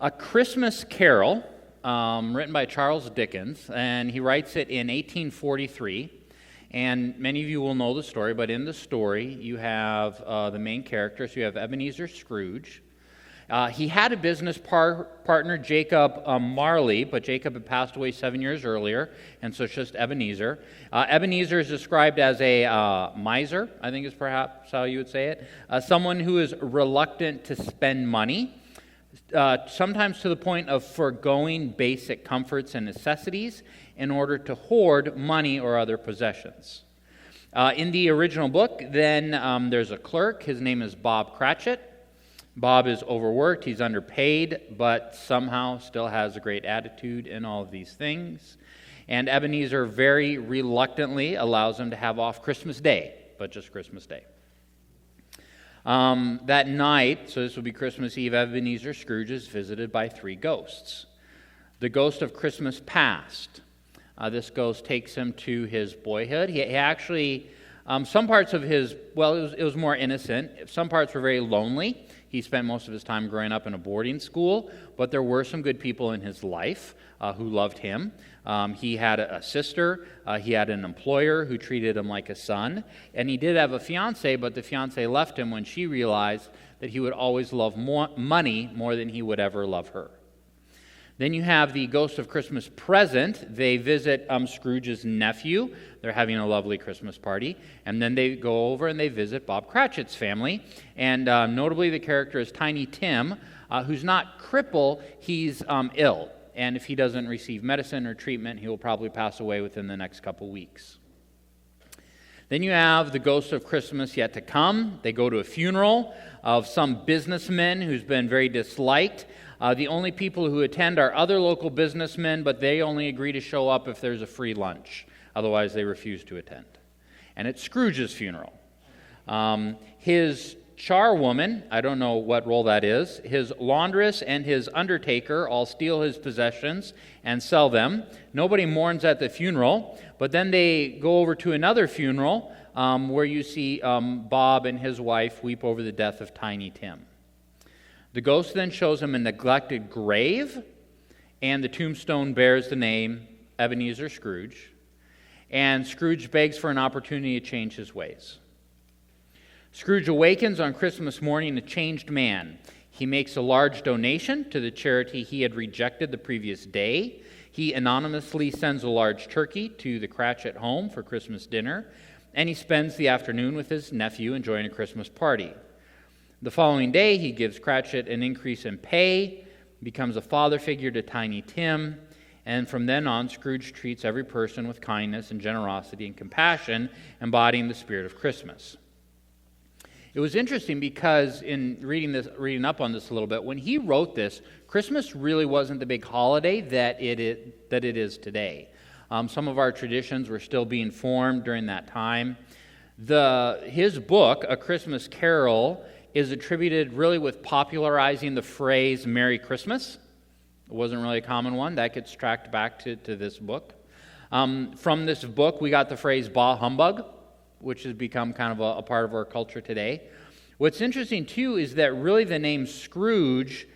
A Christmas Carol, written by Charles Dickens, and he writes it in 1843. And many of you will know the story, but in the story you have the main characters. You have Ebenezer Scrooge. He had a business partner, Jacob Marley, but Jacob had passed away 7 years earlier, and so it's just Ebenezer. Ebenezer is described as a miser, I think is perhaps how you would say it, someone who is reluctant to spend money, sometimes to the point of foregoing basic comforts and necessities in order to hoard money or other possessions. In the original book, then there's a clerk. His name is Bob Cratchit. Bob is overworked, he's underpaid, but somehow still has a great attitude in all of these things. And Ebenezer very reluctantly allows him to have off Christmas Day, but just Christmas Day. That night, so this will be Christmas Eve, Ebenezer Scrooge is visited by three ghosts. The ghost of Christmas past. This ghost takes him to his boyhood. He actually, some parts of his, it was more innocent. Some parts were very lonely. He spent most of his time growing up in a boarding school, but there were some good people in his life who loved him. He had a sister. He had an employer who treated him like a son. And he did have a fiancée, but the fiancée left him when she realized that he would always love money more than he would ever love her. Then you have the ghost of Christmas present. They visit Scrooge's nephew. They're having a lovely Christmas party. And then they go over and they visit Bob Cratchit's family. And notably the character is Tiny Tim, who's not crippled, he's ill. And if he doesn't receive medicine or treatment, he will probably pass away within the next couple weeks. Then you have the ghost of Christmas yet to come. They go to a funeral of some businessman who's been very disliked. The only people who attend are other local businessmen, but they only agree to show up if there's a free lunch. Otherwise, they refuse to attend. And it's Scrooge's funeral. His charwoman, I don't know what role that is, his laundress and his undertaker all steal his possessions and sell them. Nobody mourns at the funeral, but then they go over to another funeral where you see Bob and his wife weep over the death of Tiny Tim. The ghost then shows him a neglected grave, and the tombstone bears the name Ebenezer Scrooge. And Scrooge begs for an opportunity to change his ways. Scrooge awakens on Christmas morning a changed man. He makes a large donation to the charity he had rejected the previous day. He anonymously sends a large turkey to the Cratchit home for Christmas dinner, and he spends the afternoon with his nephew enjoying a Christmas party. The following day, he gives Cratchit an increase in pay, becomes a father figure to Tiny Tim, and from then on, Scrooge treats every person with kindness and generosity and compassion, embodying the spirit of Christmas. It was interesting because in reading up on this a little bit, when he wrote this, Christmas really wasn't the big holiday that it is today. Some of our traditions were still being formed during that time. His book, A Christmas Carol, is attributed really with popularizing the phrase Merry Christmas. It wasn't really a common one. That gets tracked back to this book. From this book, we got the phrase bah humbug, which has become kind of a part of our culture today. What's interesting, too, is that really the name Scrooge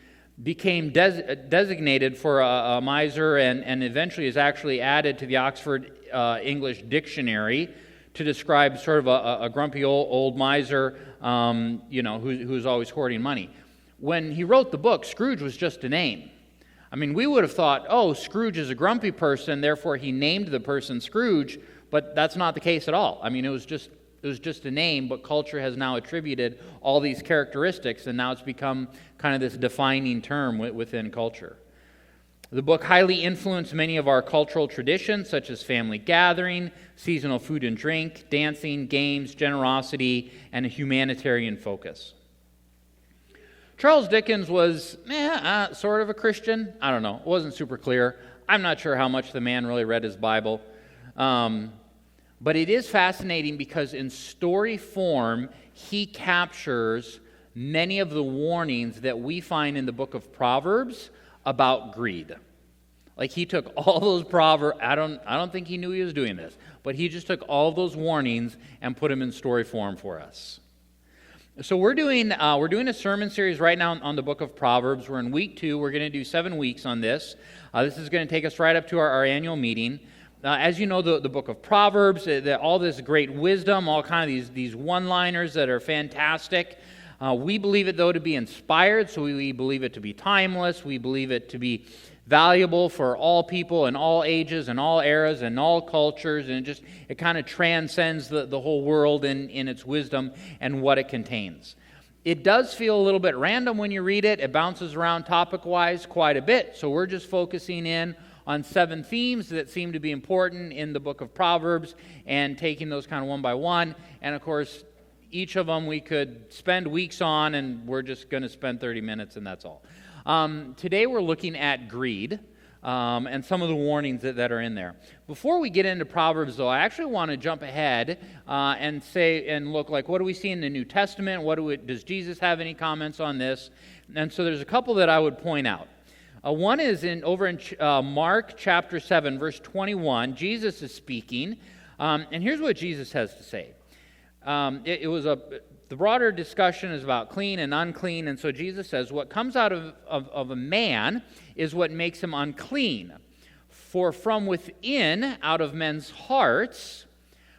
became designated for a miser and eventually is actually added to the Oxford English Dictionary to describe sort of a grumpy old miser, who's always hoarding money. When he wrote the book, Scrooge was just a name. I mean, we would have thought, Scrooge is a grumpy person, therefore he named the person Scrooge, but that's not the case at all. I mean, it was just a name, but culture has now attributed all these characteristics, and now it's become kind of this defining term within culture. The book highly influenced many of our cultural traditions, such as family gathering, seasonal food and drink, dancing, games, generosity, and a humanitarian focus. Charles Dickens was sort of a Christian. I don't know. It wasn't super clear. I'm not sure how much the man really read his Bible. But it is fascinating because in story form, he captures many of the warnings that we find in the book of Proverbs about greed. Like he took all those Proverbs, I don't think he knew he was doing this, but he just took all those warnings and put them in story form for us. So we're doing a sermon series right now on the book of Proverbs. We're in week 2. We're going to do 7 weeks on this. This is going to take us right up to our annual meeting. As you know, the book of Proverbs, all this great wisdom, all kind of these one-liners that are fantastic. We believe it, though, to be inspired, so we believe it to be timeless. We believe it to be valuable for all people in all ages and all eras and all cultures, and it kind of transcends the whole world in its wisdom and what it contains. It does feel a little bit random when you read it. It bounces around topic-wise quite a bit, so we're just focusing in on 7 themes that seem to be important in the book of Proverbs and taking those kind of one by one. And of course, each of them we could spend weeks on, and we're just going to spend 30 minutes, and that's all. Today we're looking at greed and some of the warnings that are in there. Before we get into Proverbs, though, I actually want to jump ahead and look like, what do we see in the New Testament? Does Jesus have any comments on this? And so there's a couple that I would point out. One is over in Mark chapter 7, verse 21. Jesus is speaking, and here's what Jesus has to say. The broader discussion is about clean and unclean, and so Jesus says, what comes out of a man is what makes him unclean. For from within, out of men's hearts,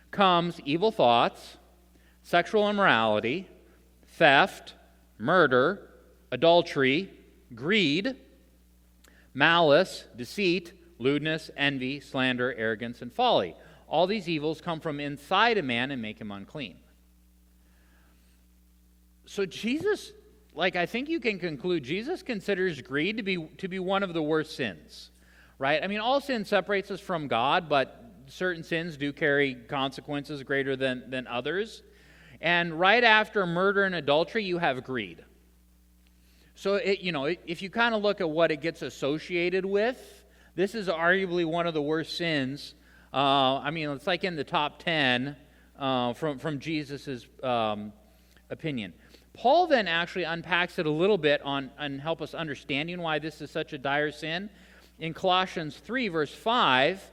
comes evil thoughts, sexual immorality, theft, murder, adultery, greed, malice, deceit, lewdness, envy, slander, arrogance, and folly. All these evils come from inside a man and make him unclean. So Jesus, I think you can conclude, Jesus considers greed to be one of the worst sins, right? I mean, all sin separates us from God, but certain sins do carry consequences greater than others. And right after murder and adultery, you have greed. So, if you kind of look at what it gets associated with, this is arguably one of the worst sins. It's like in the top 10 from Jesus' opinion. Paul then actually unpacks it a little bit and help us understanding why this is such a dire sin. In Colossians 3, verse 5,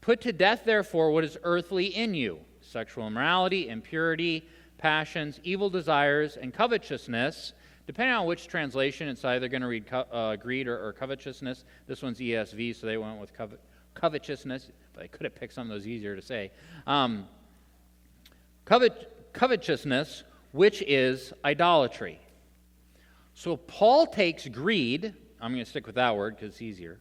put to death, therefore, what is earthly in you: sexual immorality, impurity, passions, evil desires, and covetousness. Depending on which translation, it's either going to read greed or covetousness. This one's ESV, so they went with covetousness, but I could have picked some of those easier to say. Covetousness, which is idolatry. So Paul takes greed, I'm going to stick with that word because it's easier.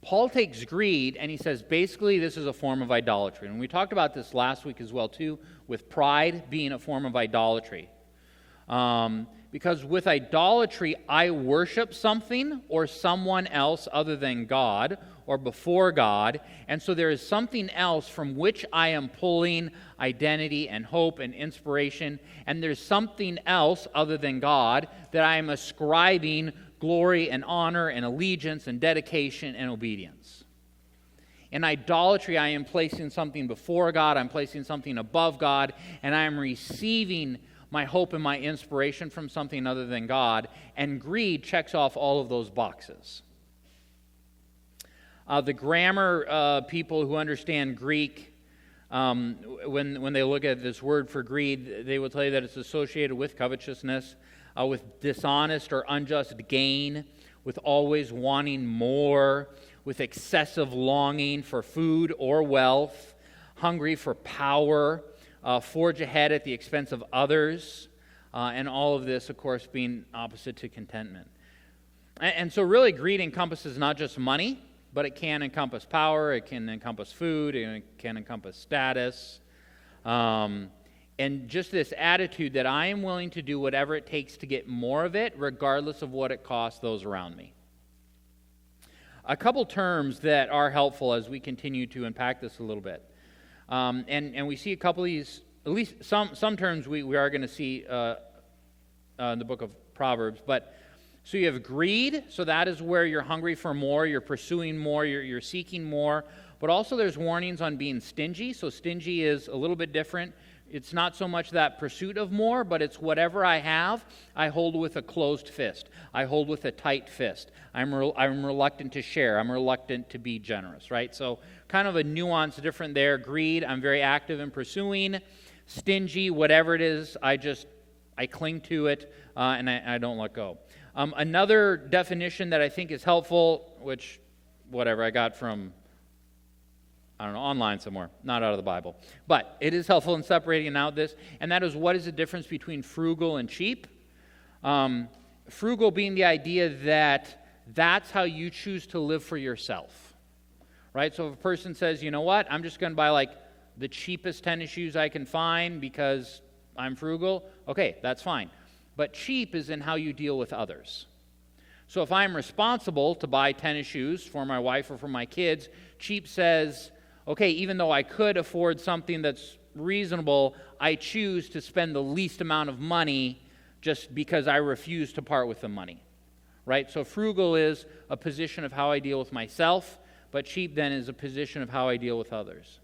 Paul takes greed and he says basically this is a form of idolatry. And we talked about this last week as well too, with pride being a form of idolatry. Because with idolatry, I worship something or someone else other than God or before God, and so there is something else from which I am pulling identity and hope and inspiration, and there's something else other than God that I am ascribing glory and honor and allegiance and dedication and obedience. In idolatry, I am placing something before God, I'm placing something above God, and I am receiving my hope and my inspiration from something other than God, and greed checks off all of those boxes. The grammar people who understand Greek, when they look at this word for greed, they will tell you that it's associated with covetousness, with dishonest or unjust gain, with always wanting more, with excessive longing for food or wealth, hungry for power, forge ahead at the expense of others, and all of this, of course, being opposite to contentment. And so really greed encompasses not just money, but it can encompass power, it can encompass food, it can encompass status, and just this attitude that I am willing to do whatever it takes to get more of it, regardless of what it costs those around me. A couple terms that are helpful as we continue to unpack this a little bit. And we see a couple of these, at least some terms we are going to see in the book of Proverbs. But so you have greed, so that is where you're hungry for more, you're pursuing more, you're seeking more. But also there's warnings on being stingy. So stingy is a little bit different. It's not so much that pursuit of more, but it's whatever I have, I hold with a closed fist. I hold with a tight fist. I'm reluctant to share. I'm reluctant to be generous, right? So kind of a nuance different there. Greed, I'm very active in pursuing. Stingy, whatever it is, I just I cling to it, and I don't let go. Another definition that I think is helpful, which, whatever, I got from, I don't know, online somewhere, not out of the Bible. But it is helpful in separating out this, and that is, what is the difference between frugal and cheap? Frugal being the idea that that's how you choose to live for yourself, right? So if a person says, you know what, I'm just going to buy like the cheapest tennis shoes I can find because I'm frugal, okay, that's fine. But cheap is in how you deal with others. So if I'm responsible to buy tennis shoes for my wife or for my kids, cheap says, okay, even though I could afford something that's reasonable, I choose to spend the least amount of money just because I refuse to part with the money, right? So frugal is a position of how I deal with myself, but cheap then is a position of how I deal with others.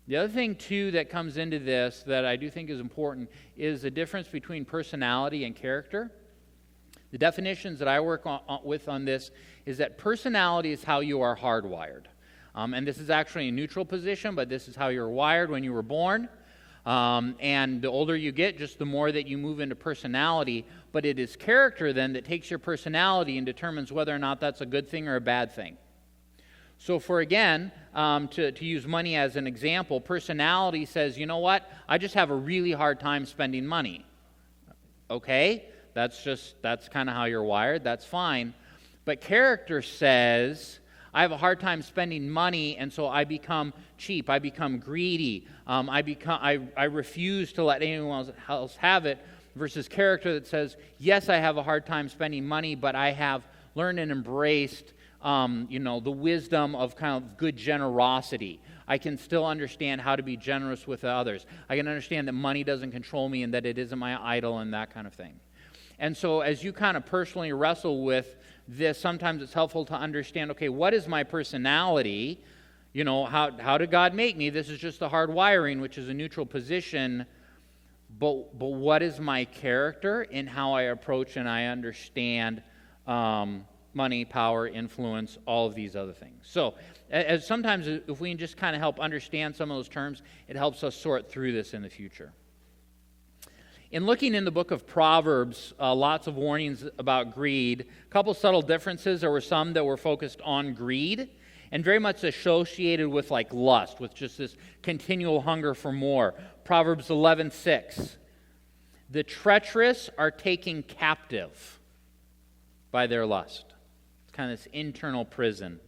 The other thing, too, that comes into this that I do think is important is the difference between personality and character. The definitions that I work with on this is that personality is how you are hardwired. And this is actually a neutral position, but this is how you're wired when you were born. And the older you get, just the more that you move into personality. But it is character, then, that takes your personality and determines whether or not that's a good thing or a bad thing. So to use money as an example, personality says, you know what, I just have a really hard time spending money. Okay, that's kind of how you're wired, that's fine. But character says, I have a hard time spending money, and so I become cheap, I become greedy, I refuse to let anyone else have it, versus character that says, yes, I have a hard time spending money, but I have learned and embraced the wisdom of kind of good generosity. I can still understand how to be generous with others. I can understand that money doesn't control me and that it isn't my idol and that kind of thing. And so as you kind of personally wrestle with this, sometimes it's helpful to understand, okay, what is my personality? You know, how did God make me? This is just the hard wiring, which is a neutral position. But what is my character in how I approach and I understand money, power, influence, all of these other things. So as sometimes if we can just kind of help understand some of those terms, it helps us sort through this in the future. In looking in the book of Proverbs, lots of warnings about greed. A couple subtle differences. There were some that were focused on greed and very much associated with like lust, with just this continual hunger for more. Proverbs 11:6. The treacherous are taken captive by their lust. Kind of this internal prison.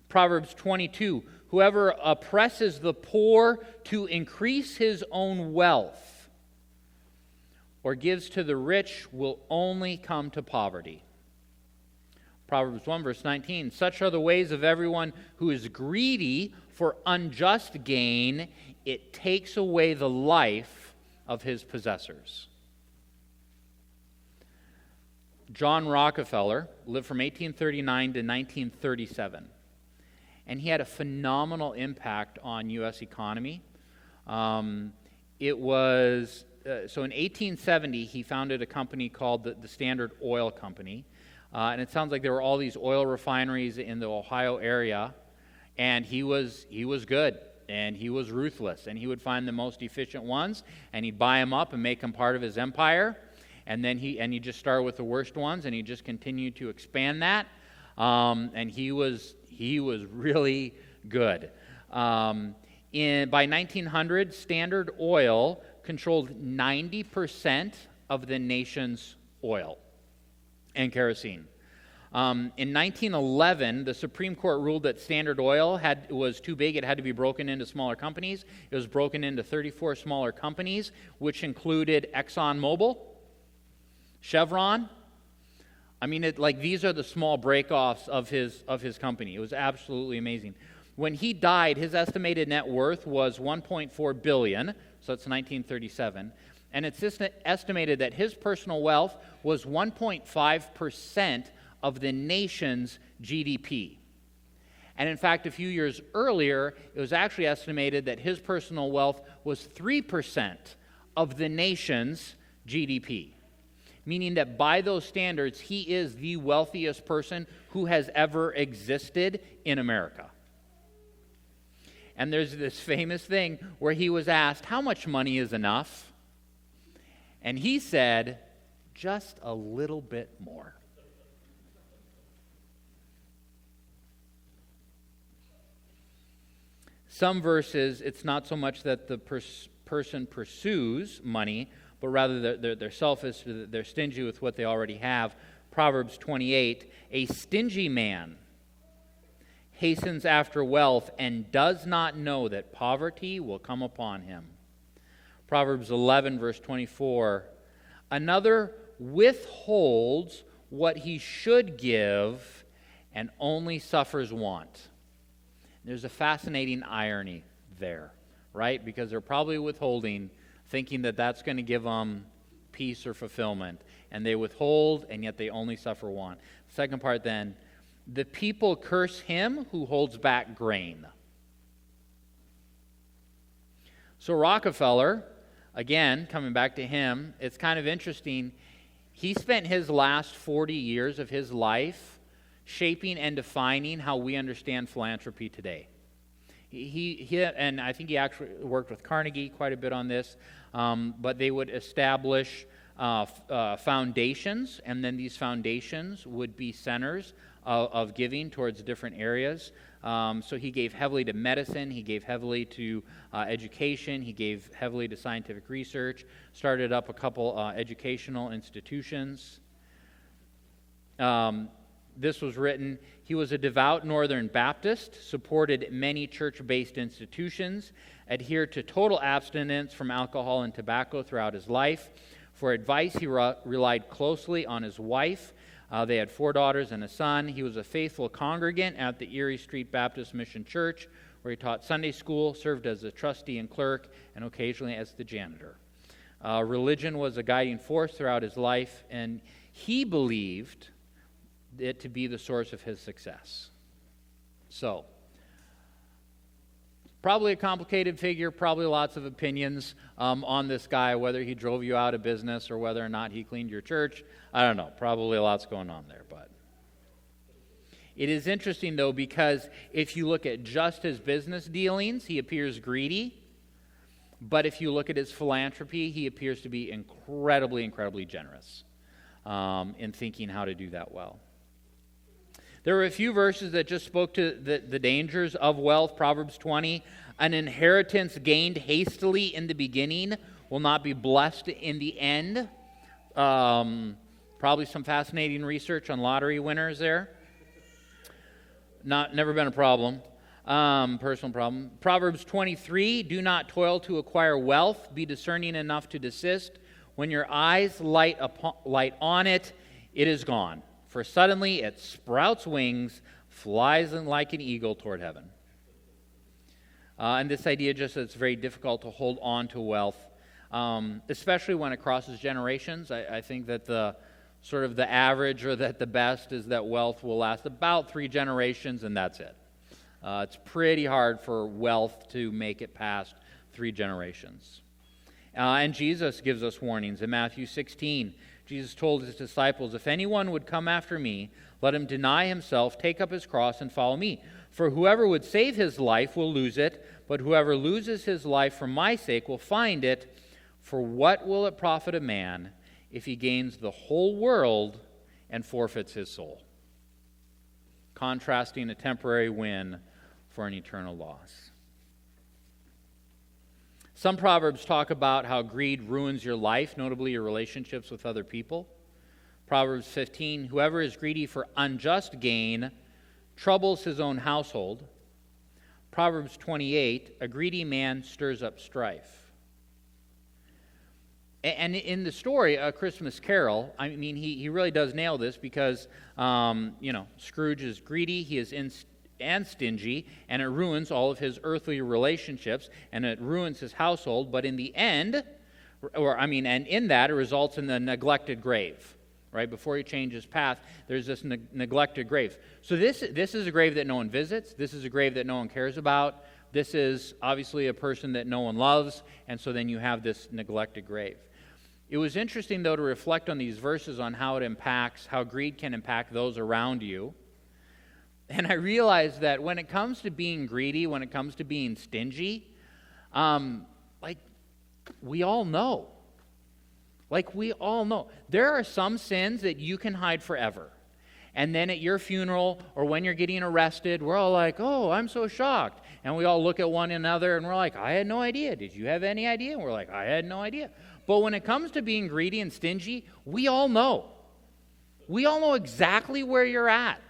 Proverbs 22, whoever oppresses the poor to increase his own wealth or gives to the rich will only come to poverty. Proverbs 1 verse 19, such are the ways of everyone who is greedy for unjust gain. It takes away the life of his possessors. John Rockefeller lived from 1839 to 1937, and he had a phenomenal impact on U.S. economy. So in 1870, he founded a company called the Standard Oil Company, and it sounds like there were all these oil refineries in the Ohio area, and he was good, and he was ruthless, and he would find the most efficient ones, and he'd buy them up and make them part of his empire. And then he just started with the worst ones, and he just continued to expand that. And he was really good. By 1900, Standard Oil controlled 90% of the nation's oil and kerosene. In 1911, the Supreme Court ruled that Standard Oil was too big. It had to be broken into smaller companies. It was broken into 34 smaller companies, which included ExxonMobil, Chevron. I mean, these are the small breakoffs of his company. It was absolutely amazing. When he died, his estimated net worth was $1.4 billion, so that's 1937, and it's estimated that his personal wealth was 1.5% of the nation's GDP. And in fact, a few years earlier, it was actually estimated that his personal wealth was 3% of the nation's GDP. Meaning that by those standards, he is the wealthiest person who has ever existed in America. And there's this famous thing where he was asked, how much money is enough? And he said, just a little bit more. Some verses, it's not so much that the person pursues money, but rather they're selfish, they're stingy with what they already have. Proverbs 28, a stingy man hastens after wealth and does not know that poverty will come upon him. Proverbs 11, verse 24, another withholds what he should give and only suffers want. There's a fascinating irony there, right? Because they're probably withholding, thinking that that's going to give them peace or fulfillment. And they withhold, and yet they only suffer want. Second part then, the people curse him who holds back grain. So Rockefeller, again, coming back to him, it's kind of interesting. He spent his last 40 years of his life shaping and defining how we understand philanthropy today. He and I think he actually worked with Carnegie quite a bit on this, but they would establish foundations, and then these foundations would be centers of giving towards different areas. So he gave heavily to medicine, he gave heavily to education, he gave heavily to scientific research, started up a couple educational institutions. This was written, he was a devout Northern Baptist, supported many church-based institutions, adhered to total abstinence from alcohol and tobacco throughout his life. For advice, he relied closely on his wife. They had 4 daughters and a son. He was a faithful congregant at the Erie Street Baptist Mission Church, where he taught Sunday school, served as a trustee and clerk, and occasionally as the janitor. Religion was a guiding force throughout his life, and he believed it to be the source of his success. So, probably a complicated figure, probably lots of opinions on this guy, whether he drove you out of business or whether or not he cleaned your church. I don't know. Probably lots going on there. But it is interesting, though, because if you look at just his business dealings, he appears greedy. But if you look at his philanthropy, he appears to be incredibly generous in thinking how to do that well. There were a few verses that just spoke to the dangers of wealth. Proverbs 20, an inheritance gained hastily in the beginning will not be blessed in the end. Probably some fascinating research on lottery winners there. Never been a problem, personal problem. Proverbs 23, do not toil to acquire wealth, be discerning enough to desist. When your eyes light on it, it is gone. For suddenly it sprouts wings, flies like an eagle toward heaven. And this idea just that it's very difficult to hold on to wealth, especially when it crosses generations. I think that the sort of the average or that the best is that wealth will last about 3 generations and that's it. It's pretty hard for wealth to make it past 3 generations. And Jesus gives us warnings. In Matthew 16, Jesus told his disciples, if anyone would come after me, let him deny himself, take up his cross, and follow me. For whoever would save his life will lose it, but whoever loses his life for my sake will find it. For what will it profit a man if he gains the whole world and forfeits his soul? Contrasting a temporary win for an eternal loss. Some Proverbs talk about how greed ruins your life, notably your relationships with other people. Proverbs 15, whoever is greedy for unjust gain troubles his own household. Proverbs 28, a greedy man stirs up strife. And in the story, A Christmas Carol, I mean, he really does nail this because, Scrooge is greedy, he is and stingy, and it ruins all of his earthly relationships, and it ruins his household, but in the end, and in that, it results in the neglected grave, right? Before he changes path, there's this neglected grave. So this is a grave that no one visits, this is a grave that no one cares about, this is obviously a person that no one loves, and so then you have this neglected grave. It was interesting, though, to reflect on these verses on how greed can impact those around you. And I realized that when it comes to being greedy, when it comes to being stingy, we all know. Like, we all know. There are some sins that you can hide forever. And then at your funeral or when you're getting arrested, we're all like, oh, I'm so shocked. And we all look at one another and we're like, I had no idea. Did you have any idea? And we're like, I had no idea. But when it comes to being greedy and stingy, we all know. We all know exactly where you're at.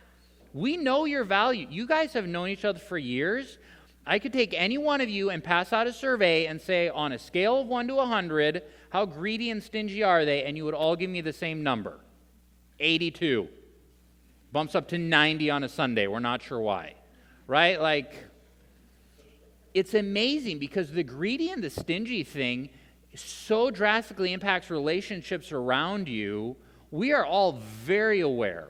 We know your value. You guys have known each other for years. I could take any one of you and pass out a survey and say, on a scale of 1 to 100, how greedy and stingy are they? And you would all give me the same number, 82. Bumps up to 90 on a Sunday. We're not sure why, right? Like, it's amazing because the greedy and the stingy thing so drastically impacts relationships around you. We are all very aware.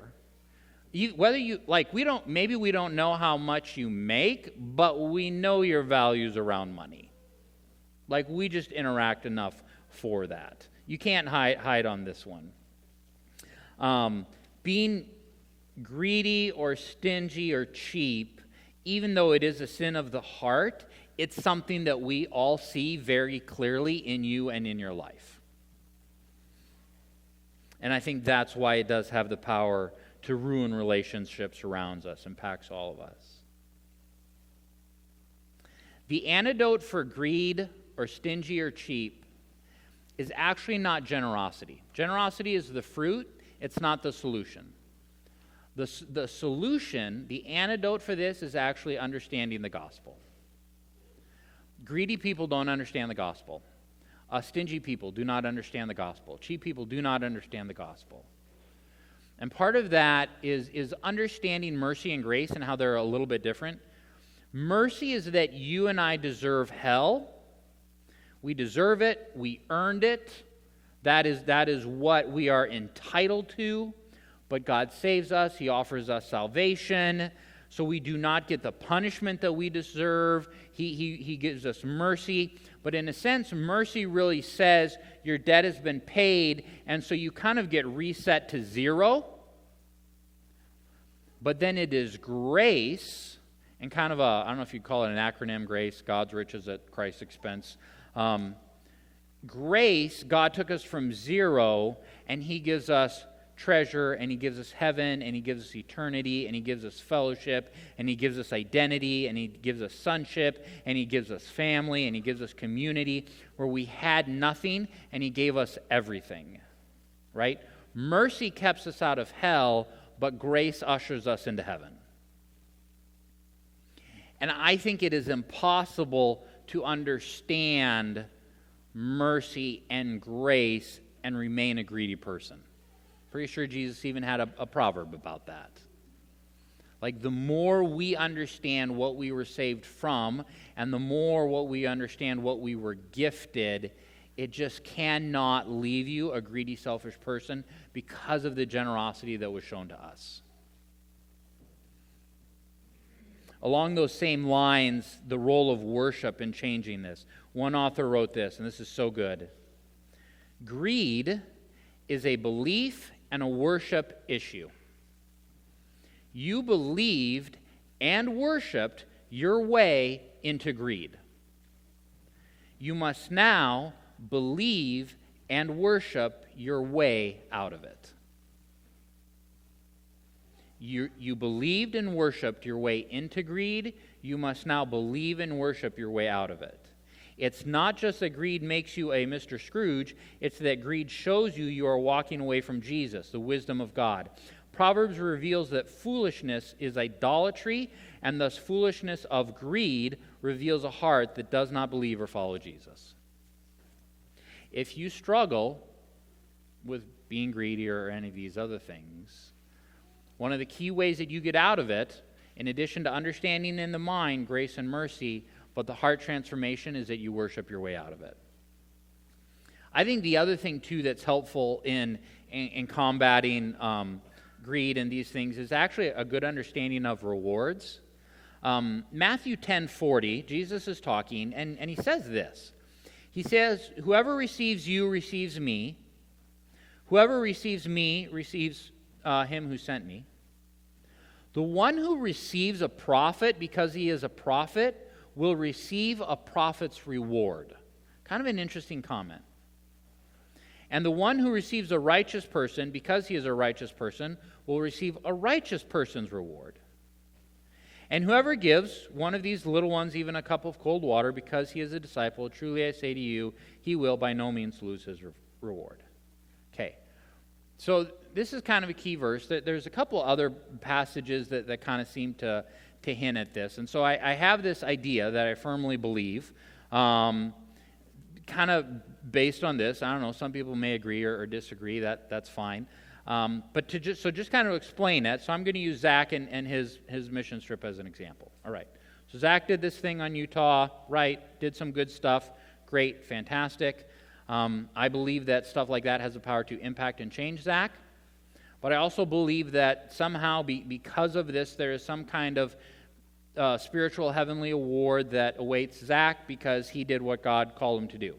Maybe we don't know how much you make, but we know your values around money. Like, we just interact enough for that. You can't hide on this one. Being greedy or stingy or cheap, even though it is a sin of the heart, it's something that we all see very clearly in you and in your life. And I think that's why it does have the power to ruin relationships around us, impacts all of us. The antidote for greed or stingy or cheap is actually not generosity. Generosity is the fruit, it's not the solution. The solution, the antidote for this is actually understanding the gospel. Greedy people don't understand the gospel. Stingy people do not understand the gospel. Cheap people do not understand the gospel. And part of that is understanding mercy and grace and how they're a little bit different. Mercy is that you and I deserve hell. We deserve it. We earned it. That is what we are entitled to. But God saves us. He offers us salvation. So we do not get the punishment that we deserve. He gives us mercy. But in a sense, mercy really says your debt has been paid, and so you kind of get reset to zero. But then it is grace, and kind of I don't know if you'd call it an acronym, grace, God's riches at Christ's expense. Grace, God took us from zero, and He gives us treasure, and He gives us heaven, and He gives us eternity, and He gives us fellowship, and He gives us identity, and He gives us sonship, and He gives us family, and He gives us community, where we had nothing, and He gave us everything, right? Mercy keeps us out of hell, but grace ushers us into heaven. And I think it is impossible to understand mercy and grace and remain a greedy person. Pretty sure Jesus even had a proverb about that. Like, the more we understand what we were saved from, and the more what we understand what we were gifted, it just cannot leave you a greedy, selfish person because of the generosity that was shown to us. Along those same lines, the role of worship in changing this. One author wrote this, and this is so good. Greed is a belief and a worship issue. You believed and worshiped your way into greed. You must now believe and worship your way out of it. You believed and worshiped your way into greed. You must now believe and worship your way out of it. It's not just that greed makes you a Mr. Scrooge. It's that greed shows you are walking away from Jesus, the wisdom of God. Proverbs reveals that foolishness is idolatry, and thus foolishness of greed reveals a heart that does not believe or follow Jesus. If you struggle with being greedy or any of these other things, one of the key ways that you get out of it, in addition to understanding in the mind grace and mercy, but the heart transformation, is that you worship your way out of it. I think the other thing, too, that's helpful in combating greed and these things is actually a good understanding of rewards. Matthew 10:40, Jesus is talking, and he says this. He says, whoever receives you receives me. Whoever receives me receives him who sent me. The one who receives a prophet because he is a prophet will receive a prophet's reward. Kind of an interesting comment. And the one who receives a righteous person, because he is a righteous person, will receive a righteous person's reward. And whoever gives one of these little ones even a cup of cold water because he is a disciple, truly I say to you, he will by no means lose his reward. Okay, so this is kind of a key verse. There's a couple other passages that kind of seem to hint at this. And so I have this idea that I firmly believe, kind of based on this. I don't know, some people may agree or disagree. That's fine. But just kind of explain that, so I'm going to use Zach and his mission trip as an example. All right. So Zach did this thing on Utah, right? Did some good stuff. Great, fantastic. I believe that stuff like that has the power to impact and change Zach. But I also believe that somehow because of this, there is some kind of spiritual heavenly award that awaits Zach because he did what God called him to do.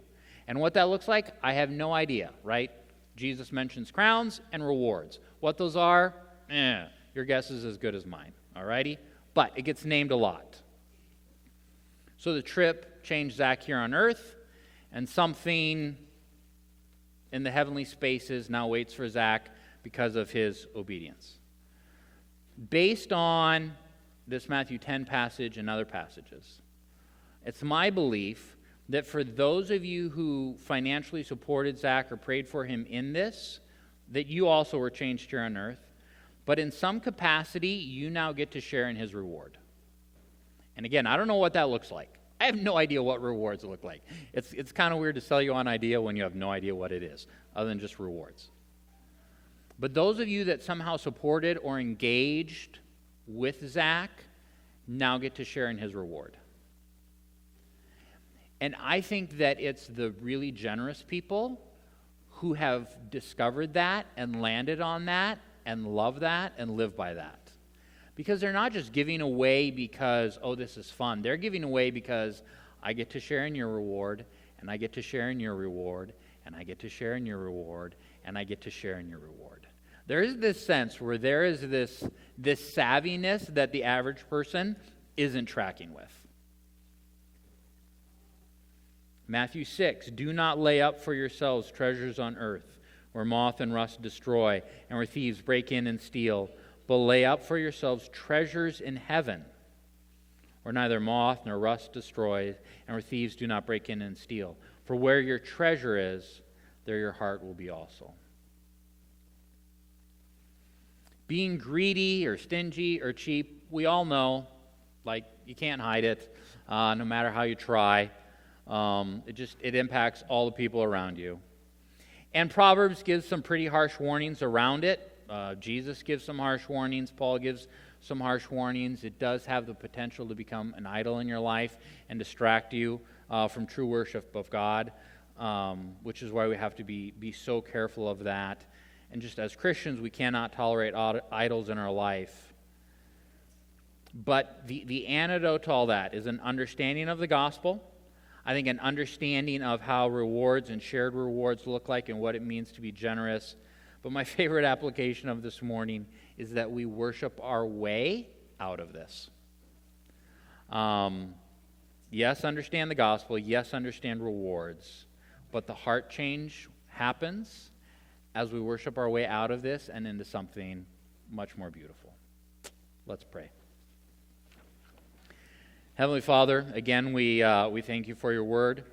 And what that looks like, I have no idea, right? Jesus mentions crowns and rewards. What those are, your guess is as good as mine, all righty? But it gets named a lot. So the trip changed Zach here on earth, and something in the heavenly spaces now waits for Zach because of his obedience. Based on this Matthew 10 passage and other passages, it's my belief that for those of you who financially supported Zach or prayed for him in this, that you also were changed here on earth, but in some capacity, you now get to share in his reward. And again, I don't know what that looks like. I have no idea what rewards look like. It's kind of weird to sell you on an idea when you have no idea what it is, other than just rewards. But those of you that somehow supported or engaged with Zach now get to share in his reward. And I think that it's the really generous people who have discovered that and landed on that and love that and live by that. Because they're not just giving away because, oh, this is fun. They're giving away because I get to share in your reward, and I get to share in your reward, and I get to share in your reward, and I get to share in your reward. There is this sense where there is this savviness that the average person isn't tracking with. Matthew 6, do not lay up for yourselves treasures on earth, where moth and rust destroy, and where thieves break in and steal, but lay up for yourselves treasures in heaven, where neither moth nor rust destroys, and where thieves do not break in and steal. For where your treasure is, there your heart will be also. Being greedy or stingy or cheap, we all know, like, you can't hide it, no matter how you try. It impacts all the people around you. And Proverbs gives some pretty harsh warnings around it. Jesus gives some harsh warnings. Paul gives some harsh warnings. It does have the potential to become an idol in your life and distract you from true worship of God, which is why we have to be so careful of that. And just as Christians, we cannot tolerate idols in our life. But the antidote to all that is an understanding of the gospel. I think an understanding of how rewards and shared rewards look like and what it means to be generous. But my favorite application of this morning is that we worship our way out of this. Yes, understand the gospel. Yes, understand rewards. But the heart change happens as we worship our way out of this and into something much more beautiful. Let's pray. Heavenly Father, again, we thank you for your word.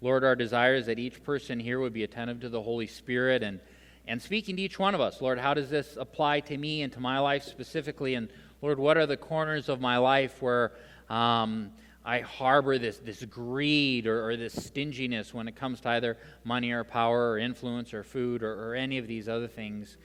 Lord, our desire is that each person here would be attentive to the Holy Spirit and speaking to each one of us. Lord, how does this apply to me and to my life specifically? And Lord, what are the corners of my life where I harbor this greed or this stinginess when it comes to either money or power or influence or food or any of these other things?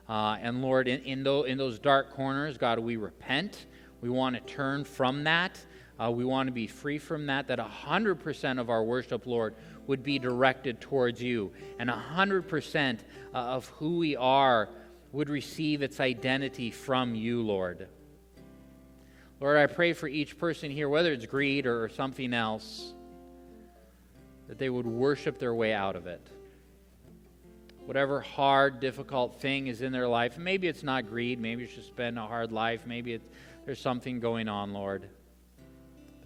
And Lord, in those dark corners, God, we repent. We want to turn from that. We want to be free from that 100% of our worship, Lord, would be directed towards you. And 100% of who we are would receive its identity from you, Lord. Lord, I pray for each person here, whether it's greed or something else, that they would worship their way out of it. Whatever hard, difficult thing is in their life, maybe it's not greed, maybe it's just been a hard life, maybe there's something going on, Lord,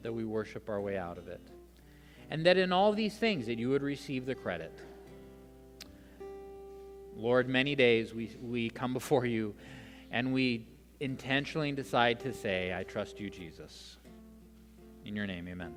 that we worship our way out of it. And that in all these things that you would receive the credit. Lord, many days we come before you and we intentionally decide to say, I trust you, Jesus. In your name, amen.